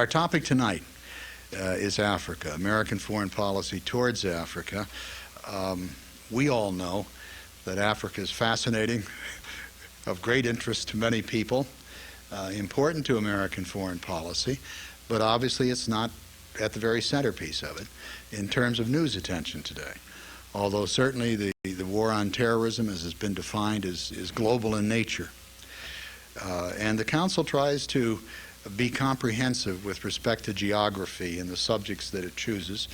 Our topic tonight is Africa, American foreign policy towards Africa. We all know that Africa is fascinating, of great interest to many people, important to American foreign policy, but obviously it's not at the very centerpiece of it in terms of news attention today. Although certainly the war on terrorism, as has been defined, is global in nature. And the Council tries to be comprehensive with respect to geography and the subjects that it chooses,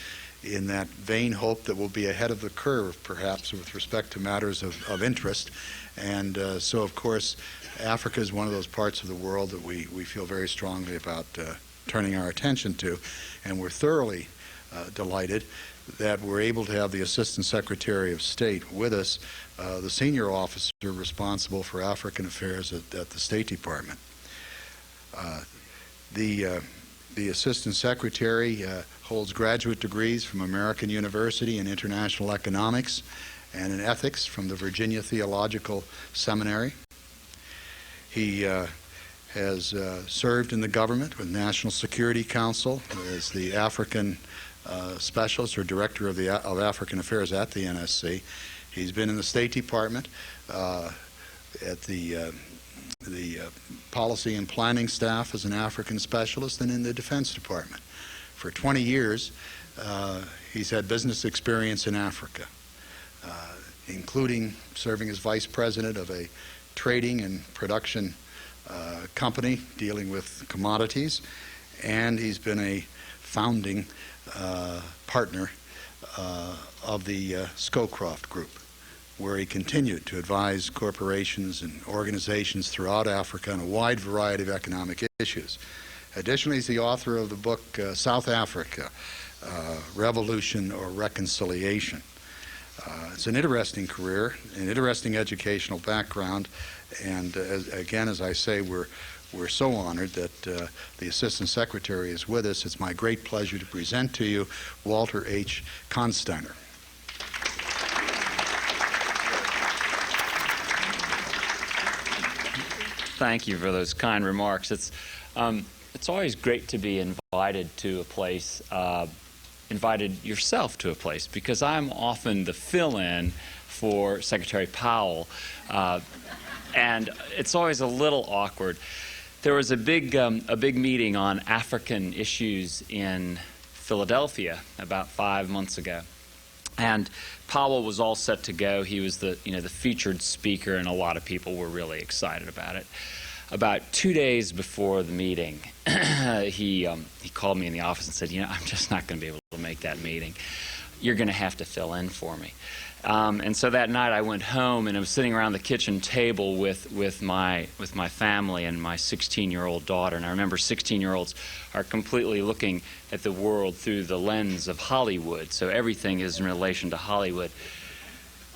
in that vain hope that we'll be ahead of the curve, perhaps, with respect to matters of interest. And so, of course, Africa is one of those parts of the world that we feel very strongly about turning our attention to. And we're thoroughly delighted that we're able to have the Assistant Secretary of State with us, the senior officer responsible for African affairs at the State Department. The Assistant Secretary holds graduate degrees from American University in International Economics and in Ethics from the Virginia Theological Seminary. He has served in the government with National Security Council as the African Specialist or Director of African Affairs at the NSC. He's been in the State Department at the Policy and Planning staff as an African Specialist, and in the Defense Department. For 20 years, he's had business experience in Africa, including serving as Vice President of a trading and production company dealing with commodities, and he's been a founding partner of the Scowcroft Group, where he continued to advise corporations and organizations throughout Africa on a wide variety of economic issues. Additionally, he's the author of the book South Africa, Revolution or Reconciliation. It's an interesting career, an interesting educational background, and again, as I say, we're so honored that the Assistant Secretary is with us. It's my great pleasure to present to you Walter H. Kansteiner. Thank you for those kind remarks. It's always great to be invited to a place, invited yourself to a place, because I'm often the fill-in for Secretary Powell, and it's always a little awkward. There was a big meeting on African issues in Philadelphia about 5 months ago. And Powell was all set to go. He was the featured speaker, and a lot of people were really excited about it. About 2 days before the meeting, he called me in the office and said, I'm just not going to be able to make that meeting. You're going to have to fill in for me. And so that night I went home, and I was sitting around the kitchen table with my family and my 16-year-old daughter. And I remember 16-year-olds are completely looking at the world through the lens of Hollywood. So everything is in relation to Hollywood.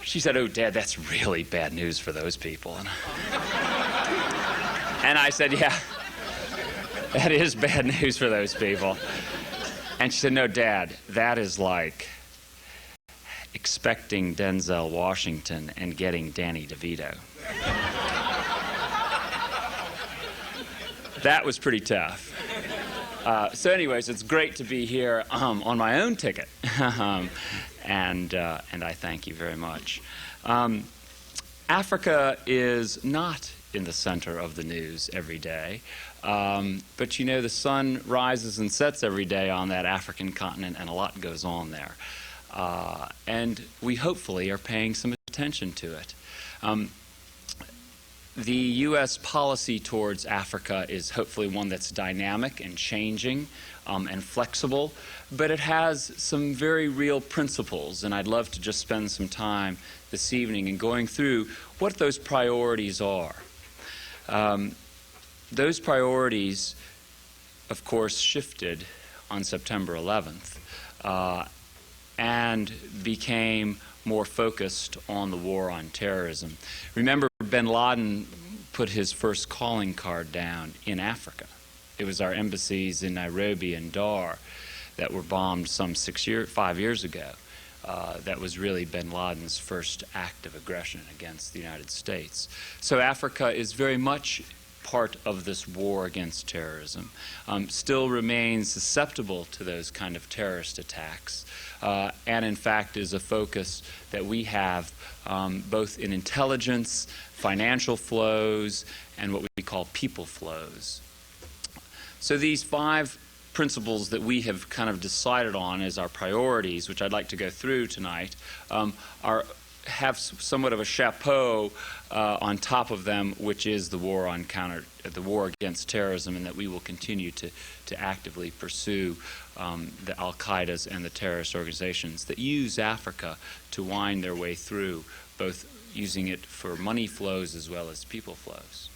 She said, "Oh, Dad, that's really bad news for those people." And I said, "Yeah, that is bad news for those people." And she said, "No, Dad, that is like expecting Denzel Washington and getting Danny DeVito." That was pretty tough. So anyways, it's great to be here on my own ticket, and I thank you very much. Africa is not in the center of the news every day, but the sun rises and sets every day on that African continent, and a lot goes on there. And we hopefully are paying some attention to it. The U.S. policy towards Africa is hopefully one that's dynamic and changing and flexible, but it has some very real principles, and I'd love to just spend some time this evening in going through what those priorities are. Those priorities, of course, shifted on September 11th. And became more focused on the war on terrorism. Remember, bin Laden put his first calling card down in Africa. It was our embassies in Nairobi and Dar that were bombed some 5 years ago. That was really bin Laden's first act of aggression against the United States. So Africa is very much part of this war against terrorism, still remains susceptible to those kind of terrorist attacks, and in fact is a focus that we have both in intelligence, financial flows, and what we call people flows. So these 5 principles that we have kind of decided on as our priorities, which I'd like to go through tonight, have somewhat of a chapeau on top of them, which is the war against terrorism, and that we will continue to actively pursue the Al-Qaeda's and the terrorist organizations that use Africa to wind their way through, both using it for money flows as well as people flows.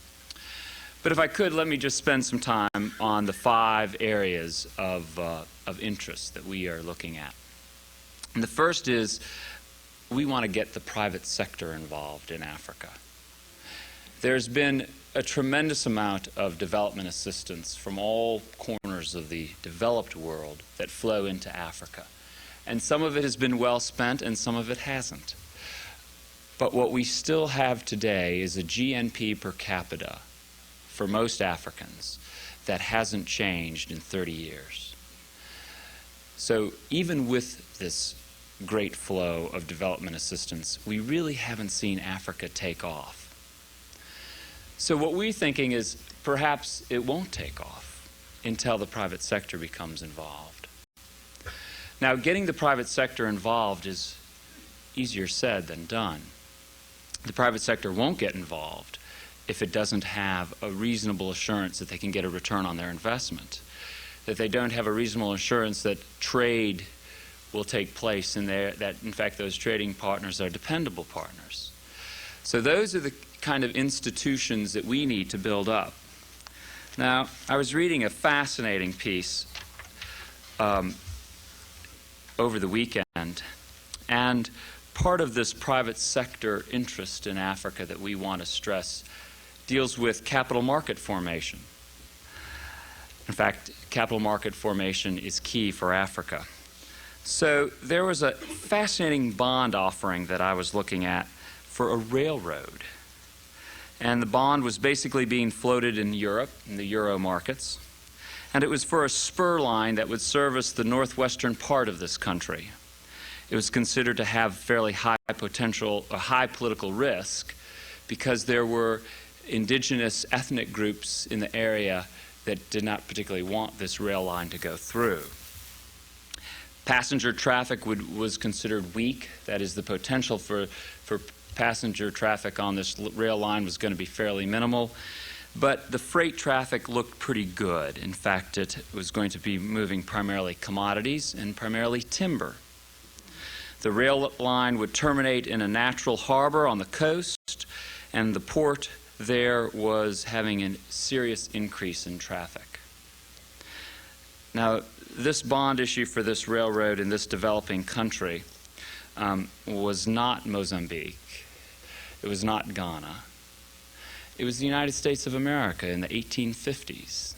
But if I could, let me just spend some time on the 5 areas of interest that we are looking at. And the first is we want to get the private sector involved in Africa. There's been a tremendous amount of development assistance from all corners of the developed world that flow into Africa. And some of it has been well spent and some of it hasn't. But what we still have today is a GNP per capita for most Africans that hasn't changed in 30 years. So even with this great flow of development assistance, we really haven't seen Africa take off. So what we're thinking is perhaps it won't take off until the private sector becomes involved. Now, getting the private sector involved is easier said than done. The private sector won't get involved if it doesn't have a reasonable assurance that they can get a return on their investment, that they don't have a reasonable assurance that trade will take place and that in fact those trading partners are dependable partners. So those are the kind of institutions that we need to build up. Now, I was reading a fascinating piece over the weekend, and part of this private sector interest in Africa that we want to stress deals with capital market formation. In fact, capital market formation is key for Africa. So there was a fascinating bond offering that I was looking at for a railroad. And the bond was basically being floated in Europe, in the euro markets. And it was for a spur line that would service the northwestern part of this country. It was considered to have fairly high potential, or high political risk, because there were indigenous ethnic groups in the area that did not particularly want this rail line to go through. Passenger traffic was considered weak. That is, the potential for passenger traffic on this rail line was going to be fairly minimal. But the freight traffic looked pretty good. In fact, it was going to be moving primarily commodities and primarily timber. The rail line would terminate in a natural harbor on the coast, and the port there was having a serious increase in traffic. Now, this bond issue for this railroad in this developing country was not Mozambique. It was not Ghana. It was the United States of America in the 1850s.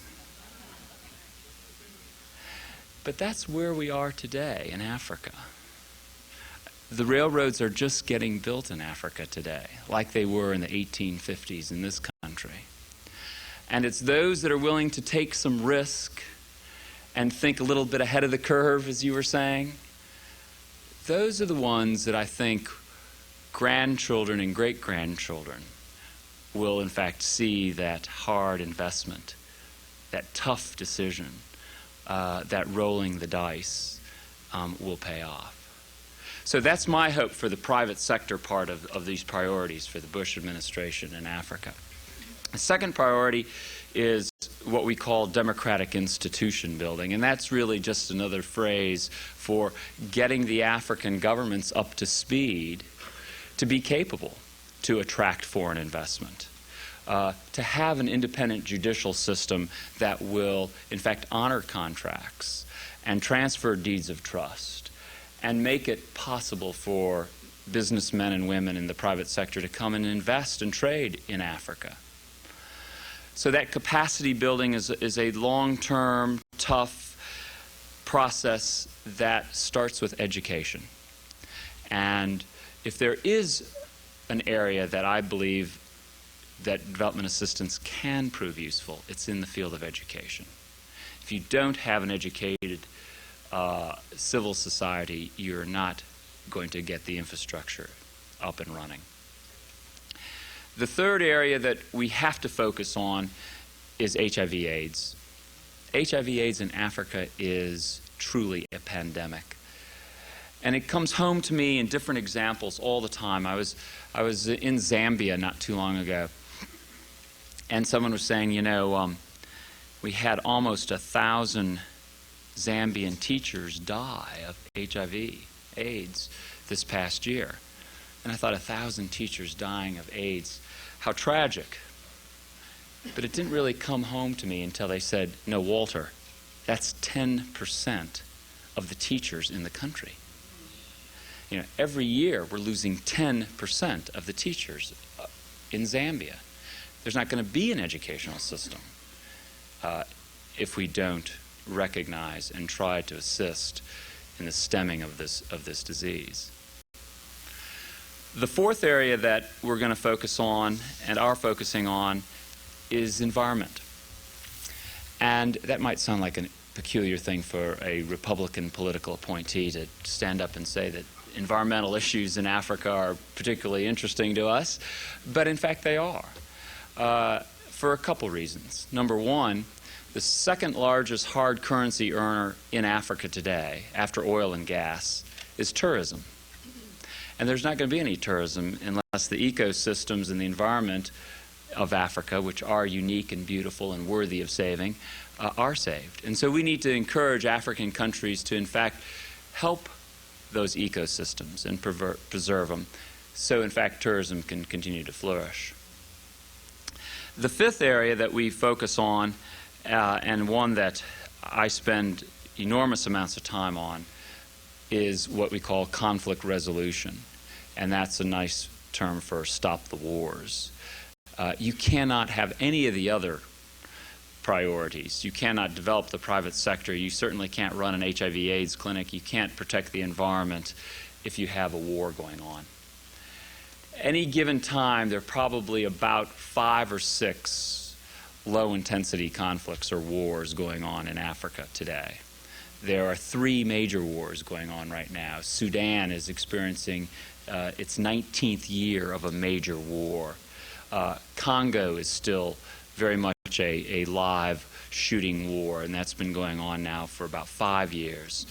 But that's where we are today in Africa. The railroads are just getting built in Africa today, like they were in the 1850s in this country. And it's those that are willing to take some risk and think a little bit ahead of the curve, as you were saying. Those are the ones that I think grandchildren and great-grandchildren will in fact see that hard investment, that tough decision, that rolling the dice will pay off. So that's my hope for the private sector part of these priorities for the Bush administration in Africa. The second priority is what we call democratic institution building, and that's really just another phrase for getting the African governments up to speed to be capable to attract foreign investment, to have an independent judicial system that will, in fact, honor contracts and transfer deeds of trust and make it possible for businessmen and women in the private sector to come and invest and trade in Africa. So that capacity building is a long-term, tough process that starts with education. And if there is an area that I believe that development assistance can prove useful, it's in the field of education. If you don't have an educated civil society, you're not going to get the infrastructure up and running. The third area that we have to focus on is HIV/AIDS. HIV/AIDS in Africa is truly a pandemic. And it comes home to me in different examples all the time. I was in Zambia not too long ago, and someone was saying, you know, we had almost 1,000 Zambian teachers die of HIV/AIDS this past year. And I thought, 1,000 teachers dying of AIDS, how tragic. But it didn't really come home to me until they said, no, Walter, that's 10% of the teachers in the country. You know, every year we're losing 10% of the teachers in Zambia. There's not going to be an educational system if we don't recognize and try to assist in the stemming of this disease. The fourth area that we're going to focus on and are focusing on is environment. And that might sound like a peculiar thing for a Republican political appointee to stand up and say that environmental issues in Africa are particularly interesting to us, but in fact they are, for a couple reasons. Number one, the second largest hard currency earner in Africa today, after oil and gas, is tourism. And there's not going to be any tourism unless the ecosystems and the environment of Africa, which are unique and beautiful and worthy of saving, are saved. And so we need to encourage African countries to, in fact, help those ecosystems and preserve them, so in fact tourism can continue to flourish. The fifth area that we focus on, and one that I spend enormous amounts of time on, is what we call conflict resolution. And that's a nice term for stop the wars. You cannot have any of the other priorities. You cannot develop the private sector. You certainly can't run an HIV/AIDS clinic. You can't protect the environment if you have a war going on. Any given time, there are probably about 5 or 6 low-intensity conflicts or wars going on in Africa today. There are 3 major wars going on right now. Sudan is experiencing its 19th year of a major war. Congo is still very much a live shooting war, and that's been going on now for about 5 years.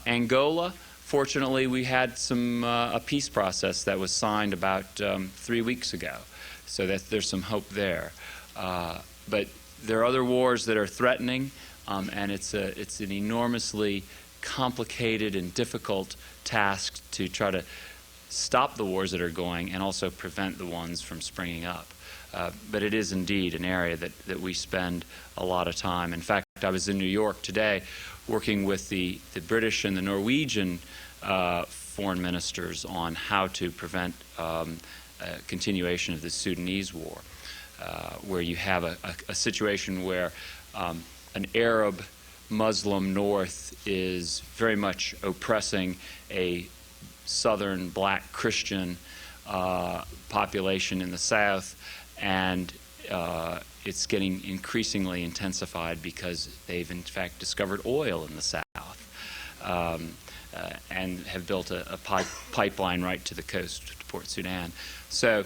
Angola, fortunately, we had a peace process that was signed about 3 weeks ago, so that there's some hope there. But there are other wars that are threatening, and it's an enormously complicated and difficult task to try to stop the wars that are going and also prevent the ones from springing up. But it is indeed an area that we spend a lot of time. In fact, I was in New York today working with the British and the Norwegian foreign ministers on how to prevent continuation of the Sudanese war, where you have a situation where an Arab Muslim North is very much oppressing a Southern black Christian population in the South, and it's getting increasingly intensified because they've in fact discovered oil in the South and have built a pipeline right to the coast to Port Sudan. So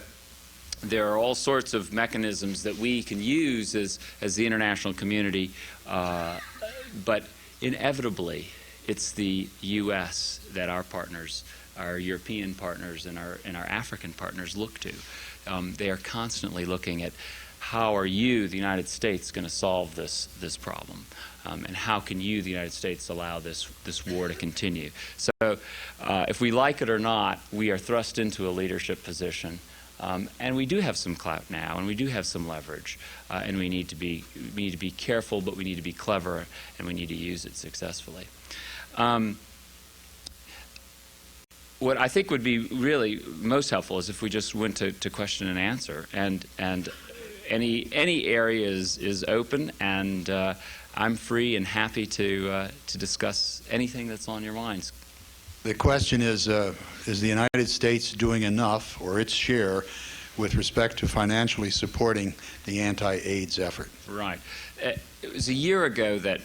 there are all sorts of mechanisms that we can use as the international community, but inevitably it's the U.S. that our partners, our European partners and our African partners look to. They are constantly looking at how are you, the United States, going to solve this problem, and how can you, the United States, allow this war to continue. So if we like it or not, we are thrust into a leadership position, and we do have some clout now, and we do have some leverage, and we need to be careful, but we need to be clever, and we need to use it successfully. What I think would be really most helpful is if we just went to question and answer, and any area is open, and I'm free and happy to discuss anything that's on your minds. The question is the United States doing enough, or its share, with respect to financially supporting the anti-AIDS effort? Right. It was a year ago that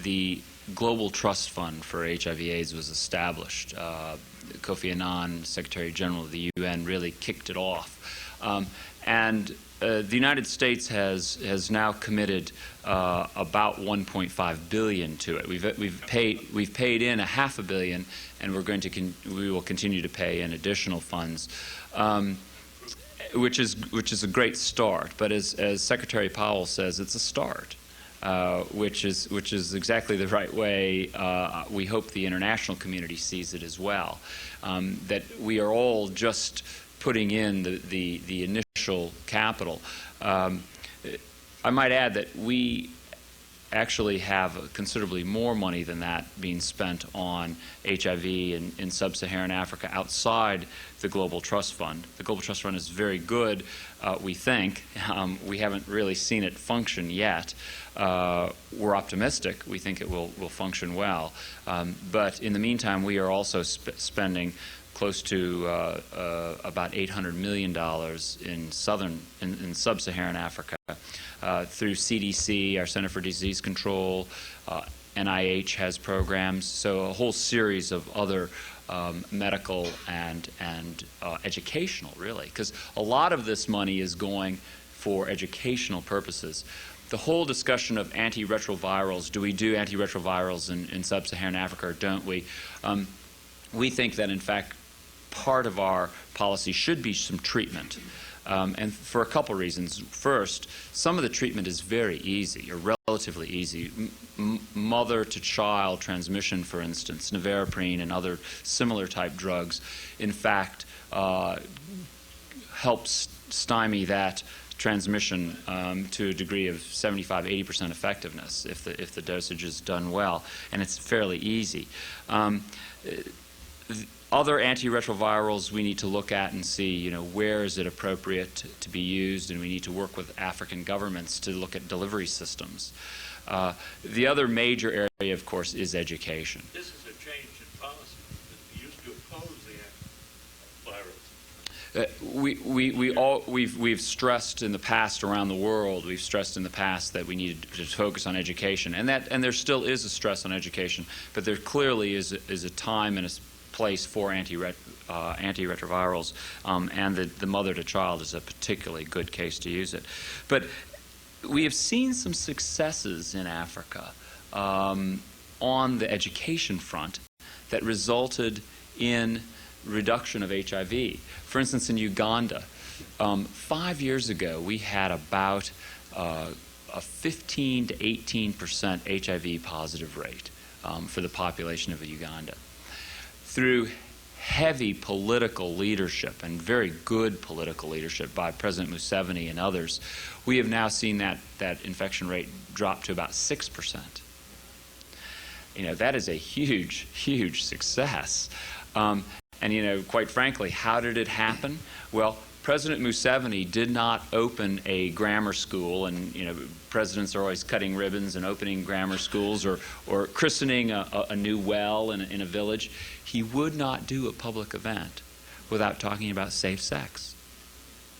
the Global Trust Fund for HIV/AIDS was established. Kofi Annan, Secretary General of the UN, really kicked it off. The United States has now committed about 1.5 billion to it. We've paid in a $500 million, and we will continue to pay in additional funds, which is a great start. But as Secretary Powell says, it's a start. Which is exactly the right way we hope the international community sees it as well. That we are all just putting in the initial capital. I might add that we actually have considerably more money than that being spent on HIV in sub-Saharan Africa outside the Global Trust Fund. The Global Trust Fund is very good, we think. We haven't really seen it function yet. We're optimistic. We think it will function well. But in the meantime, we are also spending close to about $800 million in sub-Saharan Africa through CDC, our Center for Disease Control. NIH has programs, so a whole series of other medical and educational, really, because a lot of this money is going for educational purposes. The whole discussion of antiretrovirals, do we do antiretrovirals in sub-Saharan Africa or don't we? We think that, in fact, part of our policy should be some treatment, and for a couple reasons. First, some of the treatment is very easy, or relatively easy. Mother-to-child transmission, for instance, nevirapine and other similar type drugs, in fact, helps stymie that transmission to a degree of 75–80% effectiveness if the dosage is done well, and it's fairly easy. Other antiretrovirals we need to look at and see, where is it appropriate to be used, and we need to work with African governments to look at delivery systems. The other major area, of course, is education. This is a change in policy. You used to oppose the virus. We've stressed in the past around the world. We've stressed in the past that we needed to focus on education, and there still is a stress on education. But there clearly is a time and a place for antiretrovirals, and the mother-to-child is a particularly good case to use it. But we have seen some successes in Africa on the education front that resulted in reduction of HIV. For instance, in Uganda, 5 years ago, we had about a 15 to 18% HIV positive rate for the population of Uganda. Through heavy political leadership and very good political leadership by President Museveni and others, we have now seen that infection rate drop to about 6%. That is a huge, huge success. And quite frankly, how did it happen? Well, President Museveni did not open a grammar school, and presidents are always cutting ribbons and opening grammar schools or christening a new well in a village. He would not do a public event without talking about safe sex.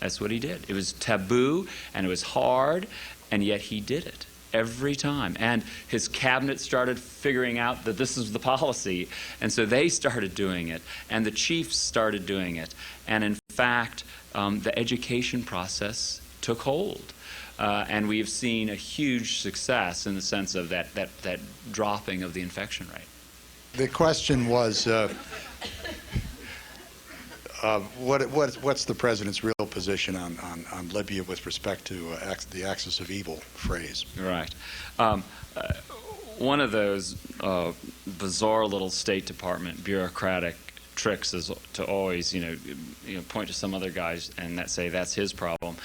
That's what he did. It was taboo and it was hard, and yet he did it every time. And his cabinet started figuring out that this is the policy, and so they started doing it, and the chiefs started doing it. And in fact, the education process took hold. And we have seen a huge success in the sense of that dropping of the infection rate. The question was, what's the president's real position on Libya with respect to the axis of evil phrase? Right. One of those bizarre little State Department bureaucratic tricks is to always, point to some other guys and say that's his problem.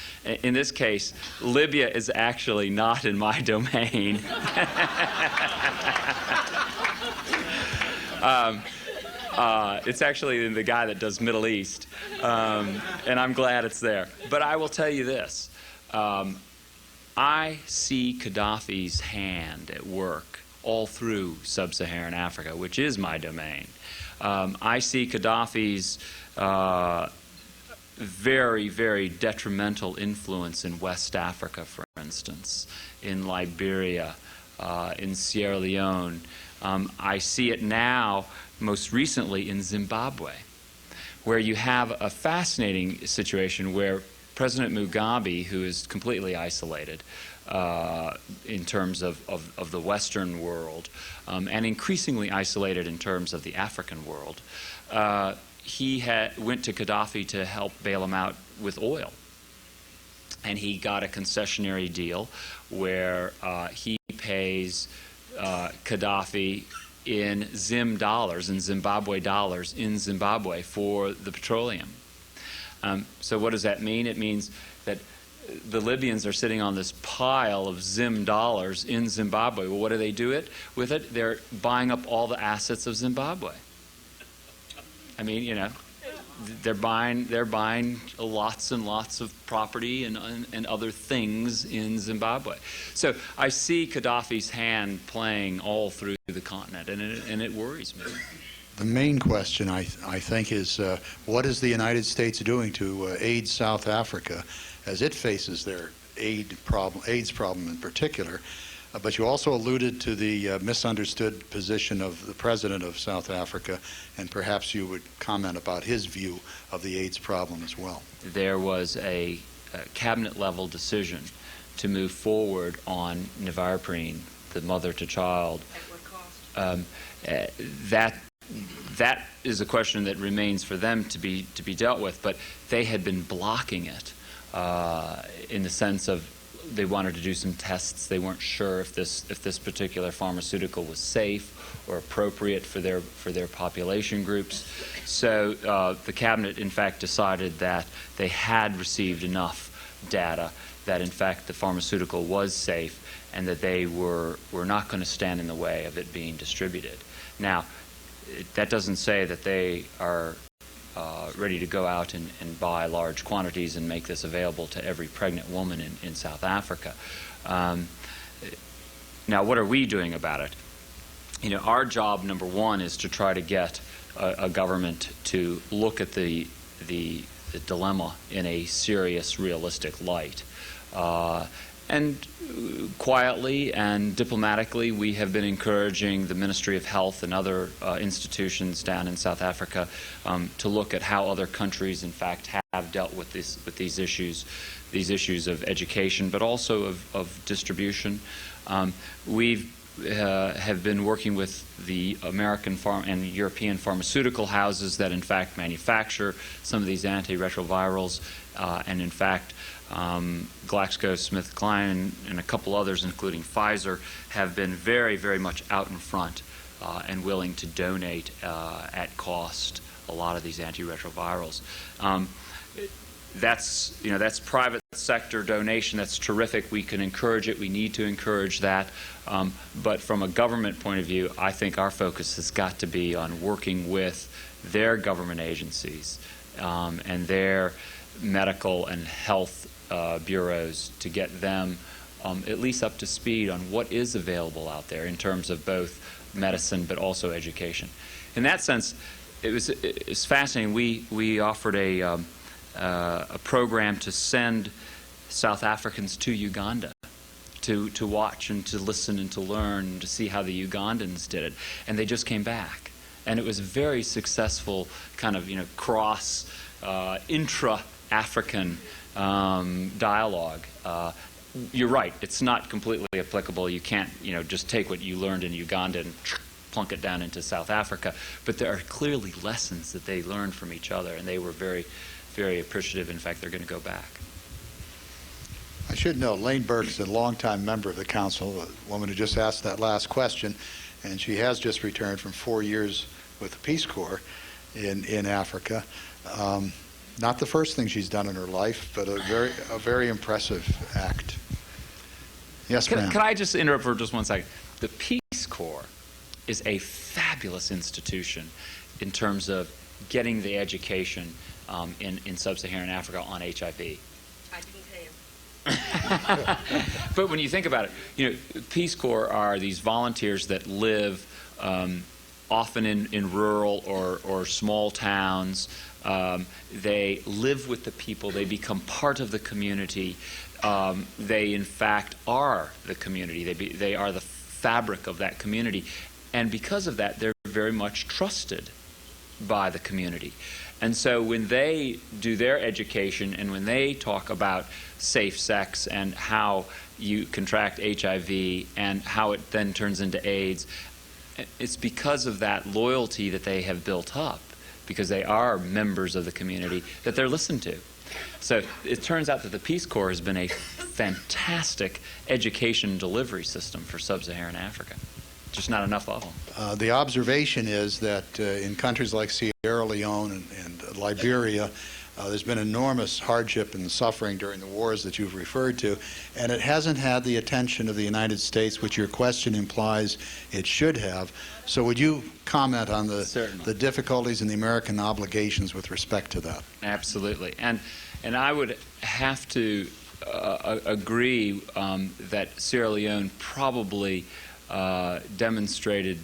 In this case, Libya is actually not in my domain. It's actually the guy that does Middle East, and I'm glad it's there. But I will tell you this. I see Gaddafi's hand at work all through sub-Saharan Africa, which is my domain. I see Gaddafi's very, very detrimental influence in West Africa, for instance, in Liberia, in Sierra Leone. I see it now, most recently, in Zimbabwe, where you have a fascinating situation where President Mugabe, who is completely isolated in terms of the Western world, and increasingly isolated in terms of the African world, he went to Gaddafi to help bail him out with oil. And he got a concessionary deal where he pays Gaddafi in Zimbabwe dollars in Zimbabwe for the petroleum. So what does that mean? It means that the Libyans are sitting on this pile of Zim dollars in Zimbabwe. Well, what do they do with it? They're buying up all the assets of Zimbabwe. I mean, you know, they're buying lots and lots of property and other things in Zimbabwe. So I see Gaddafi's hand playing all through the continent, and it worries me. The main question, I think, is what is the United States doing to aid South Africa as it faces their AIDS problem in particular? But you also alluded to the misunderstood position of the president of South Africa, and perhaps you would comment about his view of the AIDS problem as well. There was a cabinet-level decision to move forward on nevirapine, the mother-to-child. At what cost? That is a question that remains for them to be dealt with, but they had been blocking it in the sense of they wanted to do some tests. They weren't sure if this particular pharmaceutical was safe or appropriate for their population groups. So the cabinet, in fact, decided that they had received enough data that, in fact, the pharmaceutical was safe and that they were not going to stand in the way of it being distributed. Now, that doesn't say that they are ready to go out and buy large quantities and make this available to every pregnant woman in South Africa. Now, what are we doing about it? You know, our job, number one, is to try to get a government to look at the dilemma in a serious, realistic light. And quietly and diplomatically, we have been encouraging the Ministry of Health and other institutions down in South Africa to look at how other countries, in fact, have dealt with these issues of education, but also of distribution. We have been working with the American and European pharmaceutical houses that, in fact, manufacture some of these antiretrovirals, and in fact, GlaxoSmithKline and a couple others, including Pfizer, have been very, very much out in front and willing to donate at cost a lot of these antiretrovirals. That's private sector donation. That's terrific. We can encourage it. We need to encourage that. But from a government point of view, I think our focus has got to be on working with their government agencies and their medical and health bureaus to get them at least up to speed on what is available out there in terms of both medicine but also education. In that sense, it's fascinating. We offered a program to send South Africans to Uganda to watch and to listen and to learn and to see how the Ugandans did it, and they just came back, and it was a very successful kind of cross intra-African dialogue. You're right, it's not completely applicable. You can't just take what you learned in Uganda and plunk it down into South Africa, but there are clearly lessons that they learned from each other, and they were very, very appreciative. In fact, they're going to go back. I should note, Lane Burke's a longtime member of the council, a woman who just asked that last question, and she has just returned from 4 years with the Peace Corps in Africa. Not the first thing she's done in her life, but a very impressive act. Yes, ma'am. Can I just interrupt for just 1 second? The Peace Corps is a fabulous institution in terms of getting the education in sub-Saharan Africa on HIV. I didn't tell you. But when you think about it, Peace Corps are these volunteers that live often in rural or small towns. They live with the people. They become part of the community. They, in fact, are the community. They are the fabric of that community. And because of that, they're very much trusted by the community. And so when they do their education and when they talk about safe sex and how you contract HIV and how it then turns into AIDS, it's because of that loyalty that they have built up, because they are members of the community, that they're listened to. So it turns out that the Peace Corps has been a fantastic education delivery system for sub-Saharan Africa. Just not enough of them. The observation is that in countries like Sierra Leone and Liberia, there's been enormous hardship and suffering during the wars that you've referred to, and it hasn't had the attention of the United States, which your question implies it should have. So would you comment on the difficulties and the American obligations with respect to that? Absolutely. And I would have to agree that Sierra Leone probably demonstrated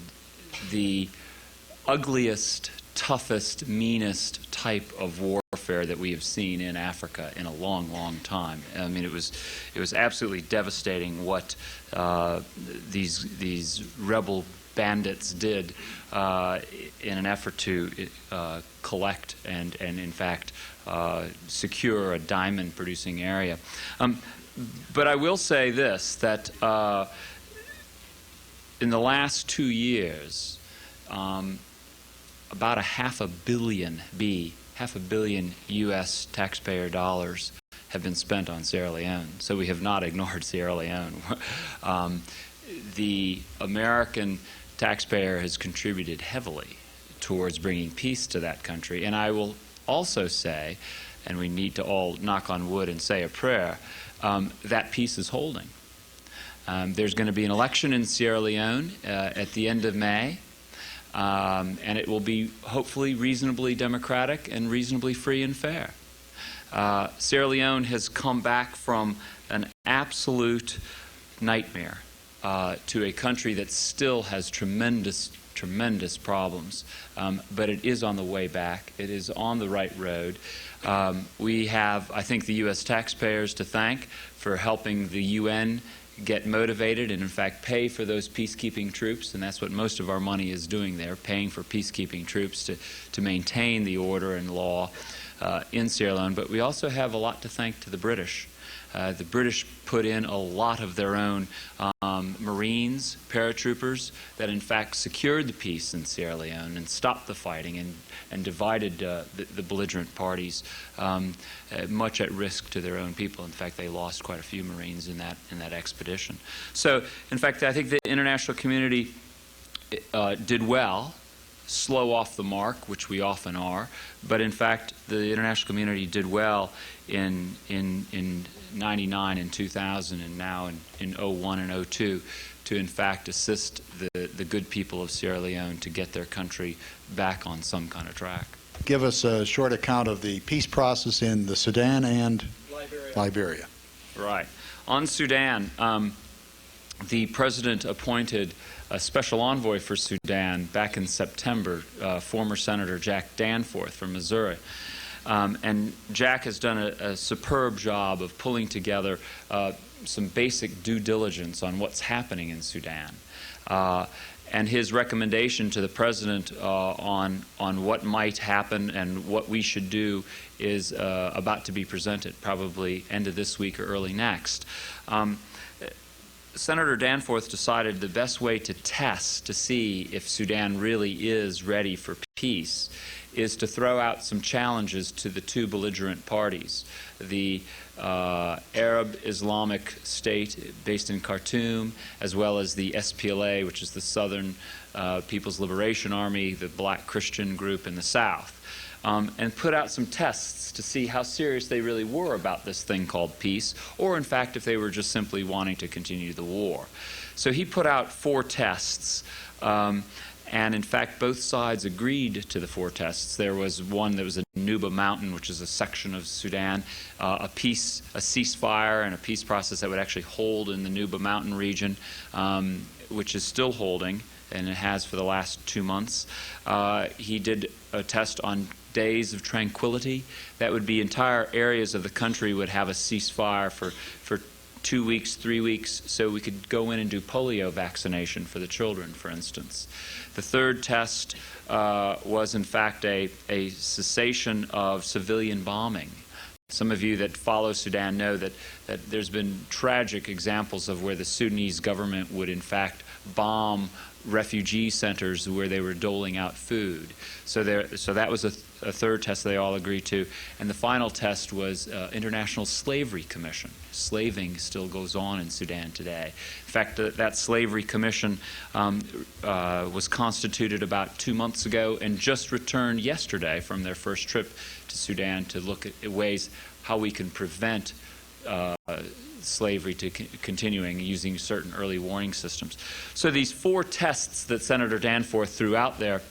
the ugliest, toughest, meanest type of warfare that we have seen in Africa in a long, long time. I mean, it was absolutely devastating what these rebel bandits did in an effort to collect and in fact secure a diamond-producing area. But I will say this, that in the last 2 years, about half a billion U.S. taxpayer dollars have been spent on Sierra Leone. So we have not ignored Sierra Leone. The American taxpayer has contributed heavily towards bringing peace to that country. And I will also say, and we need to all knock on wood and say a prayer, that peace is holding. There's going to be an election in Sierra Leone at the end of May. And it will be hopefully reasonably democratic and reasonably free and fair. Sierra Leone has come back from an absolute nightmare to a country that still has tremendous problems, but it is on the way back. It is on the right road. We have, I think, the U.S. taxpayers to thank for helping the UN get motivated and in fact pay for those peacekeeping troops, and that's what most of our money is doing there, paying for peacekeeping troops to maintain the order and law in Sierra Leone. But we also have a lot to thank to the British. The British put in a lot of their own Marines, paratroopers, that in fact secured the peace in Sierra Leone and stopped the fighting and divided the belligerent parties, much at risk to their own people. In fact, they lost quite a few Marines in that expedition. So, in fact, I think the international community did well. Slow off the mark, which we often are, but in fact the international community did well in 99 and 2000 and now in 01 and 02 to in fact assist the good people of Sierra Leone to get their country back on some kind of track. Give us a short account of the peace process in the Sudan and Liberia. Right. On Sudan, the president appointed a special envoy for Sudan back in September, former Senator Jack Danforth from Missouri. And Jack has done a superb job of pulling together some basic due diligence on what's happening in Sudan. And his recommendation to the president on what might happen and what we should do is about to be presented, probably end of this week or early next. Senator Danforth decided the best way to test to see if Sudan really is ready for peace is to throw out some challenges to the two belligerent parties. The Arab Islamic State based in Khartoum, as well as the SPLA, which is the Southern People's Liberation Army, the black Christian group in the south. And put out some tests to see how serious they really were about this thing called peace, or in fact if they were just simply wanting to continue the war. So he put out 4 tests, and in fact both sides agreed to the 4 tests. There was one that was a Nuba Mountain, which is a section of Sudan, a ceasefire and a peace process that would actually hold in the Nuba Mountain region, which is still holding. and it has for the last 2 months. He did a test on days of tranquility. That would be entire areas of the country would have a ceasefire for 2 weeks, 3 weeks, so we could go in and do polio vaccination for the children, for instance. The third test was, in fact, a cessation of civilian bombing. Some of you that follow Sudan know that there's been tragic examples of where the Sudanese government would, in fact, bomb refugee centers where they were doling out food. So that was a third test they all agreed to. And the final test was International Slavery Commission. Slaving still goes on in Sudan today. In fact, that Slavery Commission was constituted about 2 months ago and just returned yesterday from their first trip to Sudan to look at ways how we can prevent slavery to continuing using certain early warning systems. So these 4 tests that Senator Danforth threw out there,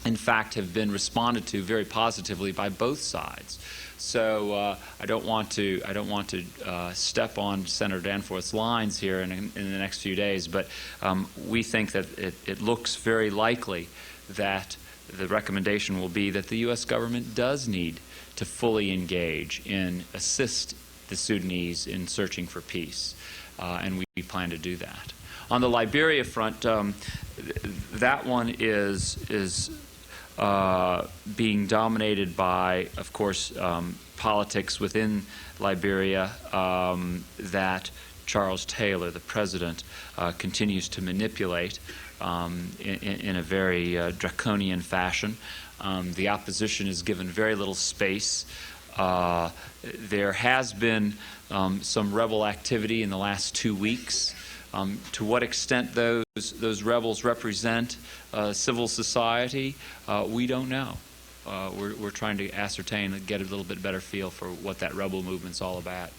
in fact, have been responded to very positively by both sides. So I don't want to step on Senator Danforth's lines here in the next few days, but we think that it looks very likely that the recommendation will be that the U.S. government does need to fully engage and assist the Sudanese in searching for peace, and we plan to do that. On the Liberia front, that one is being dominated by, of course, politics within Liberia that Charles Taylor, the president, continues to manipulate in a very draconian fashion. The opposition is given very little space. There has been some rebel activity in the last 2 weeks. To what extent those rebels represent civil society, we don't know. We're trying to ascertain and get a little bit better feel for what that rebel movement's all about.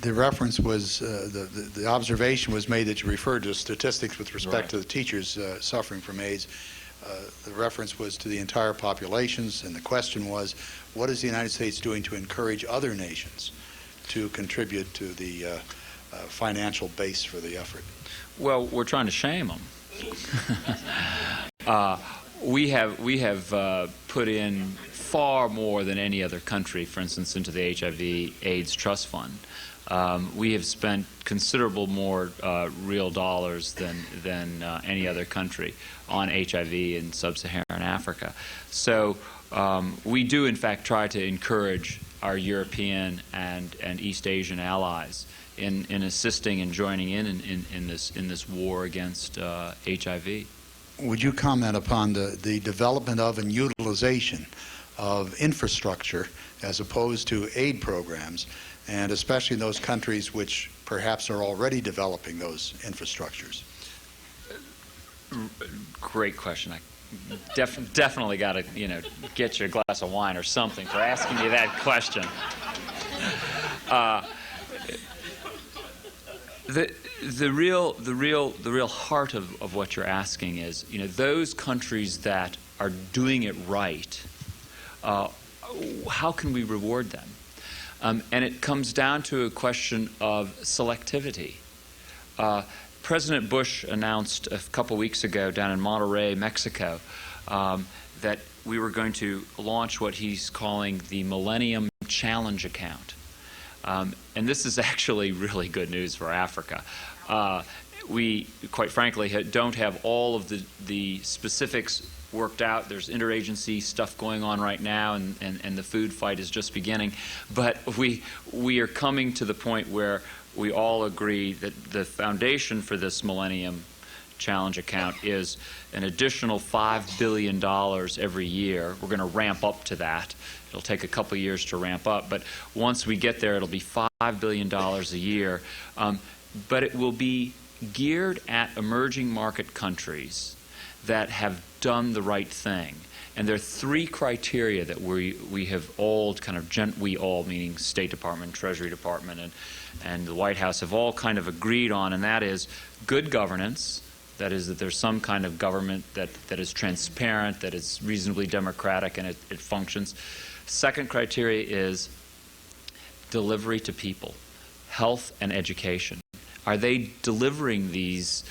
The reference was, the observation was made that you referred to statistics with respect to the teachers suffering from AIDS. The reference was to the entire populations, and the question was, what is the United States doing to encourage other nations to contribute to the financial base for the effort? Well, we're trying to shame them. We have put in far more than any other country, for instance, into the HIV/AIDS Trust Fund. We have spent considerable more real dollars than any other country on HIV in sub-Saharan Africa. So we do, in fact, try to encourage our European and East Asian allies in assisting and joining in this war against HIV. Would you comment upon the development of and utilization of infrastructure as opposed to aid programs, and especially in those countries which perhaps are already developing those infrastructures? Great question. I definitely got to get you a glass of wine or something for asking me that question. The real heart of what you're asking is, those countries that are doing it right, how can we reward them? And it comes down to a question of selectivity. President Bush announced a couple weeks ago down in Monterrey, Mexico, that we were going to launch what he's calling the Millennium Challenge Account. And this is actually really good news for Africa. We, quite frankly, don't have all of the specifics worked out. There's interagency stuff going on right now, and the food fight is just beginning. But we are coming to the point where we all agree that the foundation for this Millennium Challenge account is an additional $5 billion every year. We're going to ramp up to that. It'll take a couple years to ramp up, but once we get there, it'll be $5 billion a year. But it will be geared at emerging market countries that have done the right thing. And there are 3 criteria that we have all kind of, we all, meaning State Department, Treasury Department, and the White House have all kind of agreed on, and that is good governance. That is, that there's some kind of government that is transparent, that is reasonably democratic, and it functions. Second criteria is delivery to people, health and education. Are they delivering these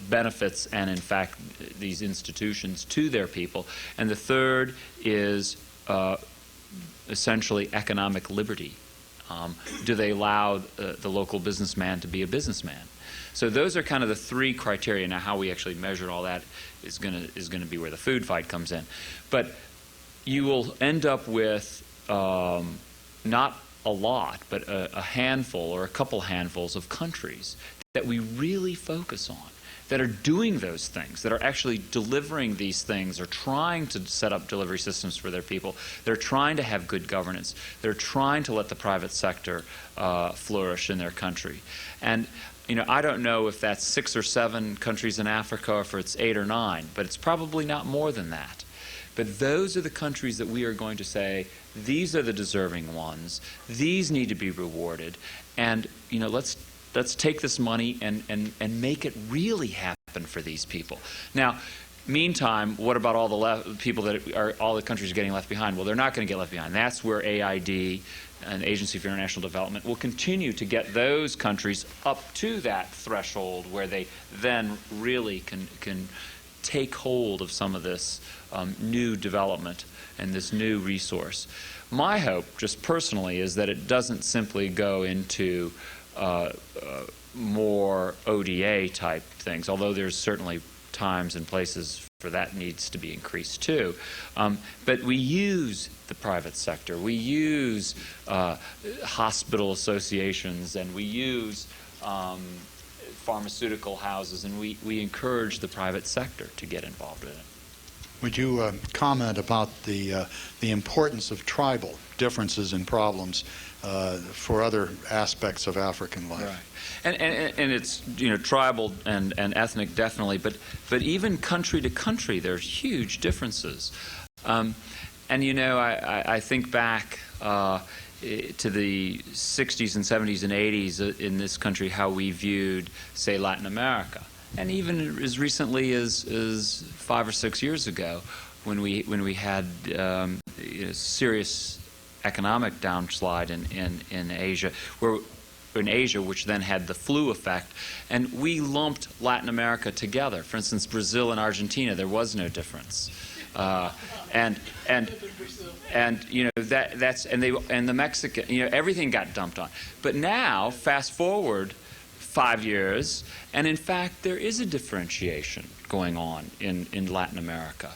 benefits and, in fact, these institutions to their people. And the third is essentially economic liberty. Do they allow the local businessman to be a businessman? So those are kind of the three criteria. Now, how we actually measure all that is going to be where the food fight comes in. But you will end up with not a lot, but a handful or a couple handfuls of countries that we really focus on, that are doing those things, that are actually delivering these things, or trying to set up delivery systems for their people. They're trying to have good governance. They're trying to let the private sector flourish in their country. And I don't know if that's 6 or 7 countries in Africa, or if it's 8 or 9, but it's probably not more than that. But those are the countries that we are going to say, these are the deserving ones, these need to be rewarded, and let's take this money and make it really happen for these people. Now, meantime, what about all the people that are, all the countries are getting left behind? Well, they're not going to get left behind. That's where AID, an Agency for International Development, will continue to get those countries up to that threshold where they then really can take hold of some of this new development and this new resource. My hope, just personally, is that it doesn't simply go into more ODA type things, although there's certainly times and places for that needs to be increased too. But we use the private sector, we use hospital associations, and we use pharmaceutical houses, and we encourage the private sector to get involved in it. Would you comment about the importance of tribal differences and problems for other aspects of African life? Right. And it's tribal and ethnic definitely, but even country to country there's huge differences. And I think back to the 60s and 70s and 80s in this country, how we viewed, say, Latin America. And even as recently as 5 or 6 years ago, when we had serious economic downslide in Asia, which then had the flu effect, and we lumped Latin America together. For instance, Brazil and Argentina, there was no difference, and the Mexican, everything got dumped on. But now, fast forward 5 years, and in fact, there is a differentiation going on in Latin America.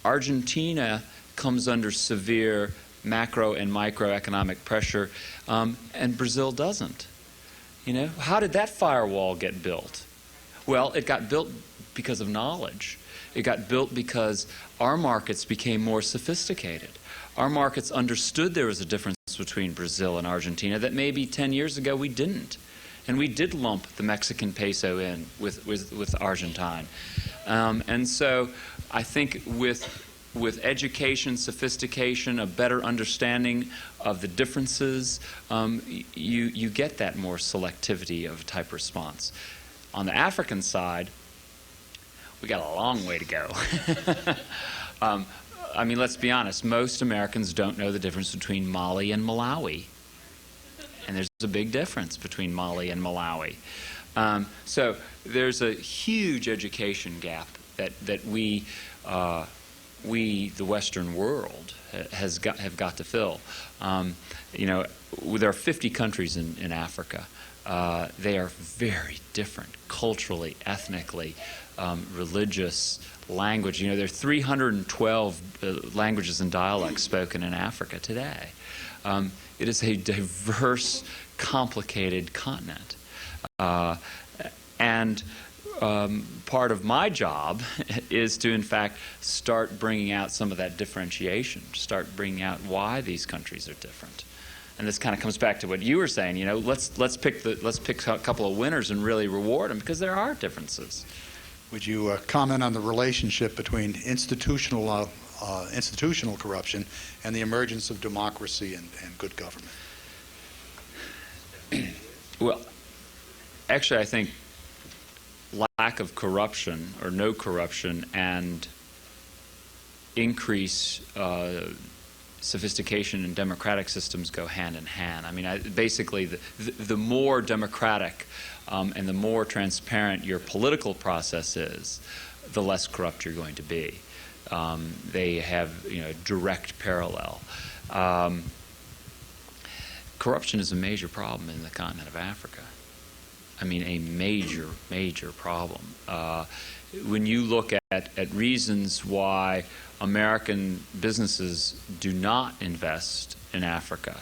Argentina comes under severe macro and microeconomic pressure, and Brazil doesn't. How did that firewall get built? Well, it got built because of knowledge. It got built because our markets became more sophisticated. Our markets understood there was a difference between Brazil and Argentina that maybe 10 years ago we didn't. And we did lump the Mexican peso in with Argentine. And so I think with education, sophistication, a better understanding of the differences, you get that more selectivity of type response. On the African side, we got a long way to go. Let's be honest, most Americans don't know the difference between Mali and Malawi. And there's a big difference between Mali and Malawi. So there's a huge education gap that we, the Western world, have got to fill. There are 50 countries in Africa. They are very different culturally, ethnically, religious, language. There are 312 languages and dialects spoken in Africa today. It is a diverse, complicated continent. And part of my job is to, in fact, start bringing out some of that differentiation, start bringing out why these countries are different. And this kind of comes back to what you were saying. Let's pick a couple of winners and really reward them, because there are differences. Would you comment on the relationship between institutional corruption and the emergence of democracy and good government? Well, actually, I think lack of corruption or no corruption and increase sophistication and democratic systems go hand in hand. I mean, basically, the more democratic and the more transparent your political process is, the less corrupt you're going to be. They have, you know, direct parallel. Corruption is a major problem in the continent of Africa. I mean, a major, major problem. When you look at reasons why American businesses do not invest in Africa,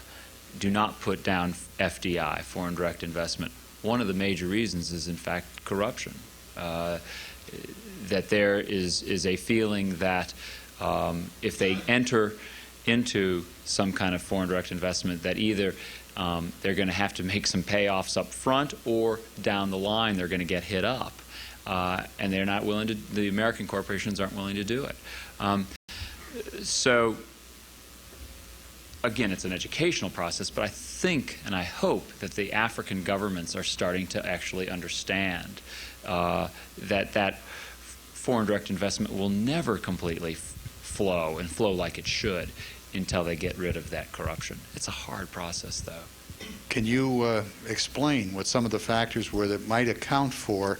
do not put down FDI, foreign direct investment, one of the major reasons is, in fact, corruption. That there is a feeling that if they enter into some kind of foreign direct investment, that either they're going to have to make some payoffs up front, or down the line they're going to get hit up. And they're not willing to, the American corporations aren't willing to do it. So, again, it's an educational process, but I think and I hope that the African governments are starting to actually understand that foreign direct investment will never completely flow and flow like it should until they get rid of that corruption. It's a hard process, though. Can you explain what some of the factors were that might account for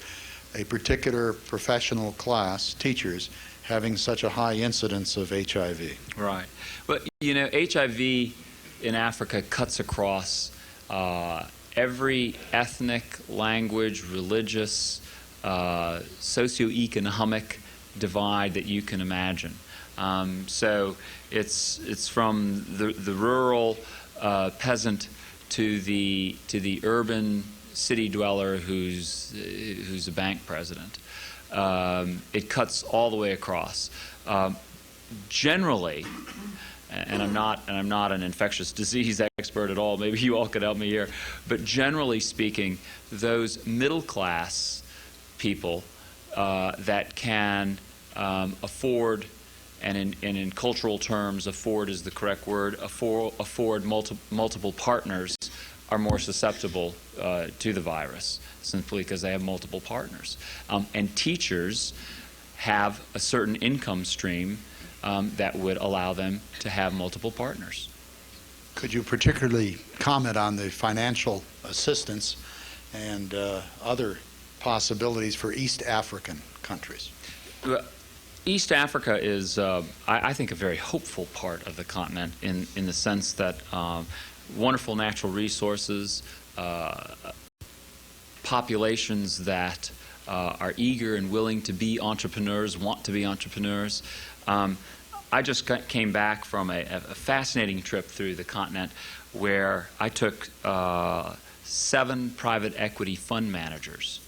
a particular professional class, teachers, having such a high incidence of HIV? Right. But, you know, HIV in Africa cuts across every ethnic, language, religious, socioeconomic divide that you can imagine. So it's from the rural peasant to the urban city dweller who's a bank president. It cuts all the way across. Generally, and I'm not an infectious disease expert at all. Maybe you all could help me here. But generally speaking, those middle class people that can afford, and in cultural terms, afford is the correct word, afford multiple partners, are more susceptible to the virus, simply because they have multiple partners. And teachers have a certain income stream that would allow them to have multiple partners. Could you particularly comment on the financial assistance and other possibilities for East African countries? East Africa is, I think, a very hopeful part of the continent in the sense that wonderful natural resources, populations that are eager and willing to be entrepreneurs, want to be entrepreneurs. I just came back from a fascinating trip through the continent where I took 7 private equity fund managers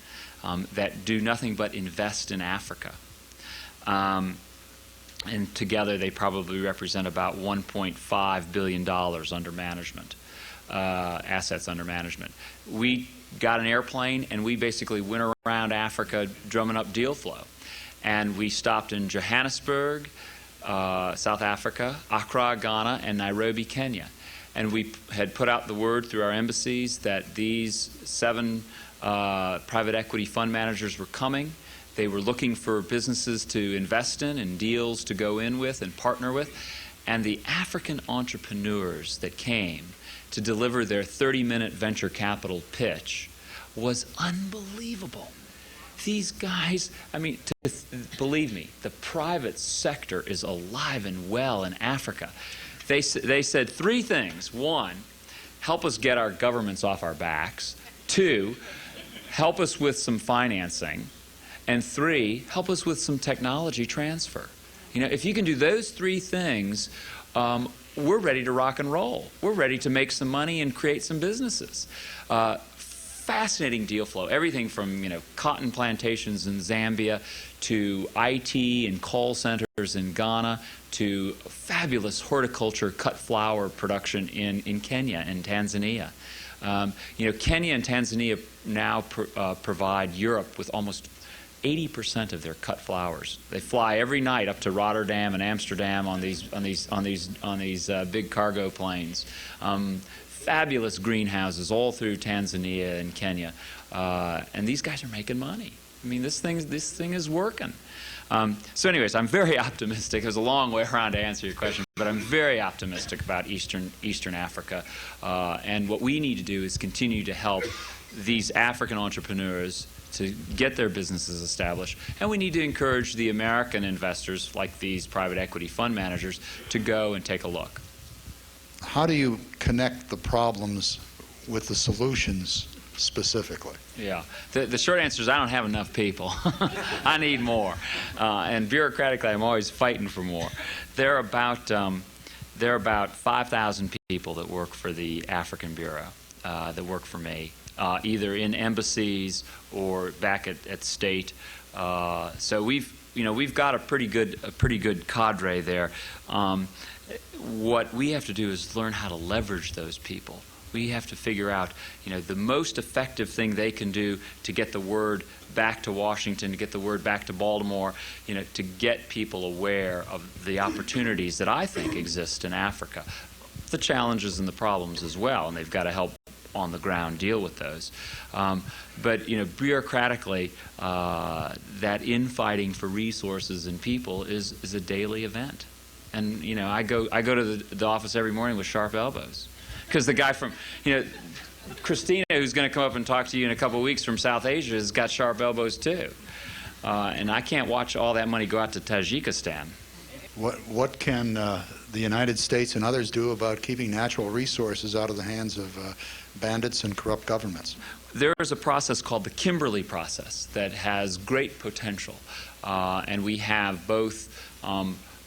that do nothing but invest in Africa. And together they probably represent about $1.5 billion under management, assets under management. We got an airplane and we basically went around Africa drumming up deal flow. And we stopped in Johannesburg, South Africa, Accra, Ghana, and Nairobi, Kenya. And we had put out the word through our embassies that these 7 private equity fund managers were coming. They were looking for businesses to invest in and deals to go in with and partner with. And the African entrepreneurs that came to deliver their 30-minute venture capital pitch was unbelievable. These guys, I mean, believe me, the private sector is alive and well in Africa. They said 3 things. 1, help us get our governments off our backs. 2, help us with some financing. And 3, help us with some technology transfer. You know, if you can do those 3 things, we're ready to rock and roll. We're ready to make some money and create some businesses. Fascinating deal flow. Everything from, you know, cotton plantations in Zambia to IT and call centers in Ghana to fabulous horticulture cut flower production in Kenya and Tanzania. You know, Kenya and Tanzania now provide Europe with almost 80% of their cut flowers. They fly every night up to Rotterdam and Amsterdam on these big cargo planes. Fabulous greenhouses all through Tanzania and Kenya, and these guys are making money. I mean, this thing is working. So anyways, I'm very optimistic. It was a long way around to answer your question, but I'm very optimistic about Eastern Africa. And what we need to do is continue to help these African entrepreneurs to get their businesses established. And we need to encourage the American investors, like these private equity fund managers, to go and take a look. How do you connect the problems with the solutions specifically? Yeah. The short answer is I don't have enough people. I need more. And bureaucratically, I'm always fighting for more. There are about 5,000 people that work for the African Bureau, that work for me, either in embassies or back at state. So we've got a pretty good cadre there. What we have to do is learn how to leverage those people. We have to figure out, the most effective thing they can do to get the word back to Washington, to get the word back to Baltimore, to get people aware of the opportunities that I think exist in Africa, the challenges and the problems as well, and they've got to help on the ground deal with those. But bureaucratically, that infighting for resources and people is a daily event. And I go to the office every morning with sharp elbows, because the guy from Christina, who's going to come up and talk to you in a couple of weeks from South Asia, has got sharp elbows too. And I can't watch all that money go out to Tajikistan. What can the United States and others do about keeping natural resources out of the hands of bandits and corrupt governments? There is a process called the Kimberley Process that has great potential. And we have both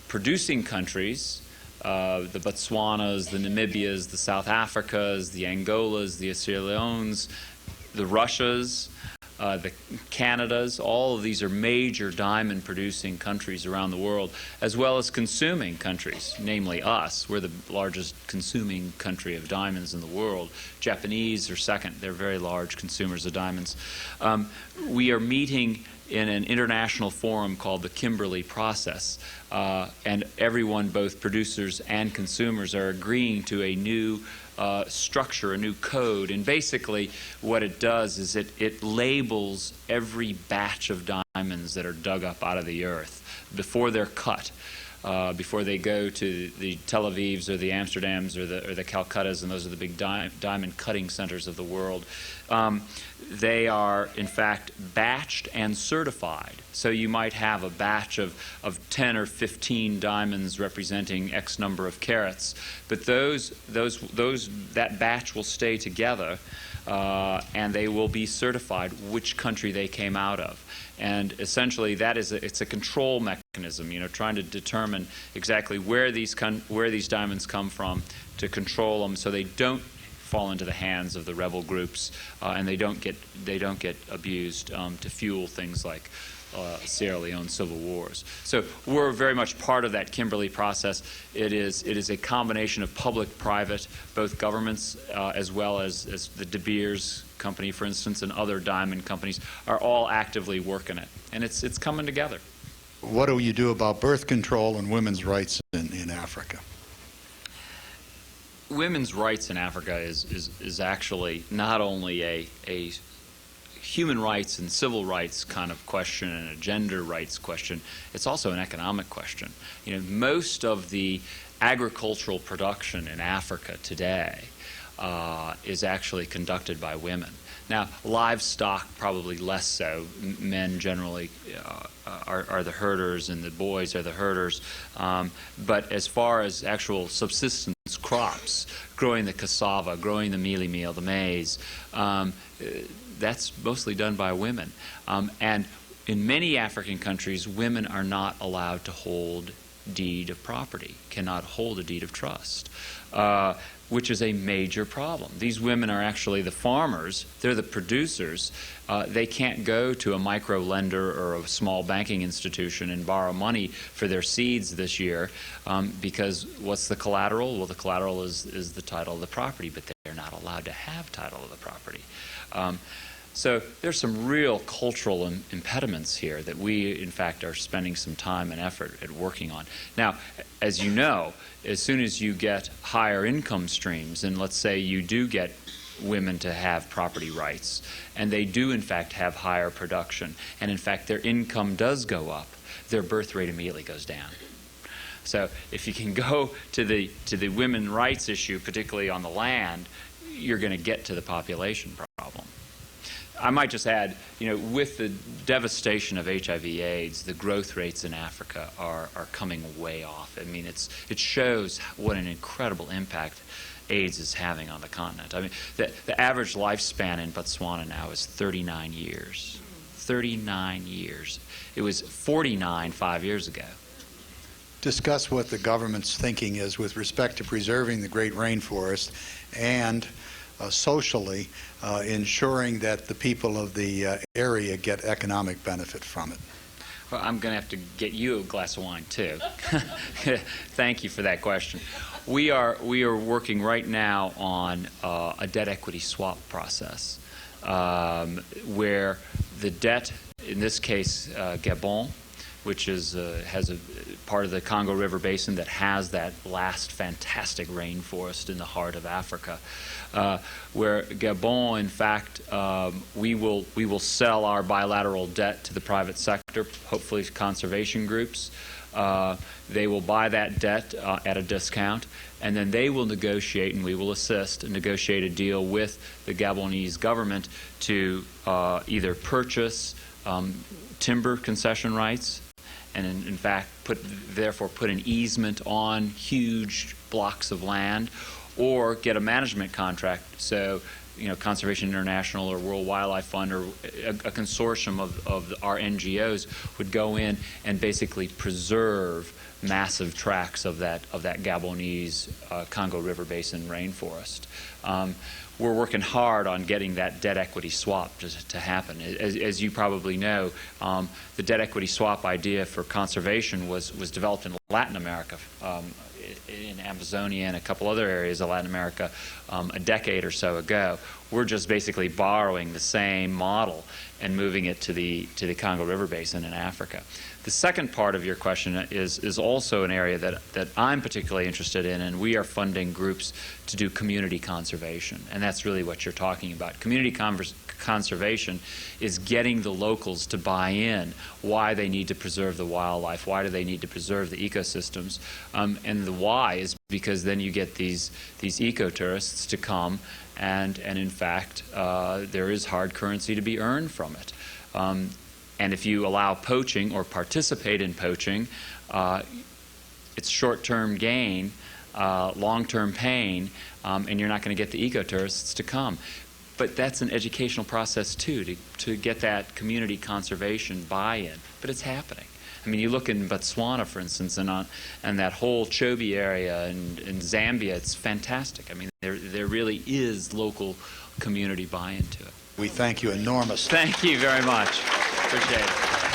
producing countries, the Botswanas, the Namibias, the South Africas, the Angolas, the Sierra Leones, the Russias, the Canadas. All of these are major diamond-producing countries around the world, as well as consuming countries, namely us. We're the largest consuming country of diamonds in the world. Japanese are second. They're very large consumers of diamonds. We are meeting in an international forum called the Kimberley Process, and everyone, both producers and consumers, are agreeing to a new structure, a new code. And basically what it does is it labels every batch of diamonds that are dug up out of the earth before they're cut, before they go to the Tel Avivs or the Amsterdams or the Calcuttas, and those are the big diamond cutting centers of the world. They are, in fact, batched and certified. So you might have a batch of 10 or 15 diamonds representing X number of carats, but that batch will stay together, and they will be certified which country they came out of. And essentially, it's a control mechanism, trying to determine exactly where these diamonds come from, to control them so they don't fall into the hands of the rebel groups, and they don't get abused to fuel things like Sierra Leone civil wars. So we're very much part of that Kimberley process. It is a combination of public-private, both governments as well as the De Beers company, for instance, and other diamond companies are all actively working it, and it's coming together. What do you do about birth control and women's rights in Africa? Women's rights in Africa is actually not only a human rights and civil rights kind of question and a gender rights question, it's also an economic question. Most of the agricultural production in Africa today is actually conducted by women. Now, livestock probably less so. Men generally are the herders, and the boys are the herders. But as far as actual subsistence crops, growing the cassava, growing the mealie meal, the maize, that's mostly done by women. And in many African countries, women are not allowed to hold deed of property, cannot hold a deed of trust, which is a major problem. These women are actually the farmers. They're the producers. They can't go to a micro lender or a small banking institution and borrow money for their seeds this year because what's the collateral? Well, the collateral is the title of the property, but they're not allowed to have title of the property. So there's some real cultural impediments here that we, in fact, are spending some time and effort at working on. Now, as you know, as soon as you get higher income streams, and let's say you do get women to have property rights, and they do, in fact, have higher production, and, in fact, their income does go up, their birth rate immediately goes down. So if you can go to the women's rights issue, particularly on the land, you're going to get to the population problem. I might just add, with the devastation of HIV/AIDS, the growth rates in Africa are coming way off. I mean, it shows what an incredible impact AIDS is having on the continent. I mean, the average lifespan in Botswana now is 39 years. 39 years. It was 49 5 years ago. Discuss what the government's thinking is with respect to preserving the great rainforest and socially ensuring that the people of the area get economic benefit from it. Well, I'm going to have to get you a glass of wine, too. Thank you for that question. We are working right now on a debt equity swap process where the debt, in this case Gabon, which has a part of the Congo River Basin that has that last fantastic rainforest in the heart of Africa, where Gabon, in fact, we will sell our bilateral debt to the private sector, hopefully conservation groups. They will buy that debt at a discount, and then they will negotiate, and we will assist and negotiate a deal with the Gabonese government to either purchase timber concession rights, and in fact therefore put an easement on huge blocks of land, or get a management contract. So, Conservation International or World Wildlife Fund or a consortium of our NGOs would go in and basically preserve massive tracts of that Gabonese Congo River Basin rainforest. We're working hard on getting that debt equity swap to happen. As you probably know, the debt equity swap idea for conservation was developed in Latin America, in Amazonia and a couple other areas of Latin America a decade or so ago. We're just basically borrowing the same model and moving it to the Congo River Basin in Africa. The second part of your question is also an area that I'm particularly interested in, and we are funding groups to do community conservation, and that's really what you're talking about. Community conservation is getting the locals to buy in why they need to preserve the wildlife, why do they need to preserve the ecosystems, and the why is because then you get these eco-tourists to come, and in fact there is hard currency to be earned from it. And if you allow poaching or participate in poaching, it's short-term gain, long-term pain, and you're not going to get the eco-tourists to come. But that's an educational process, too, to get that community conservation buy-in. But it's happening. I mean, you look in Botswana, for instance, and that whole Chobe area and Zambia, it's fantastic. I mean, there really is local community buy-in to it. We thank you enormously. Thank you very much. Appreciate it.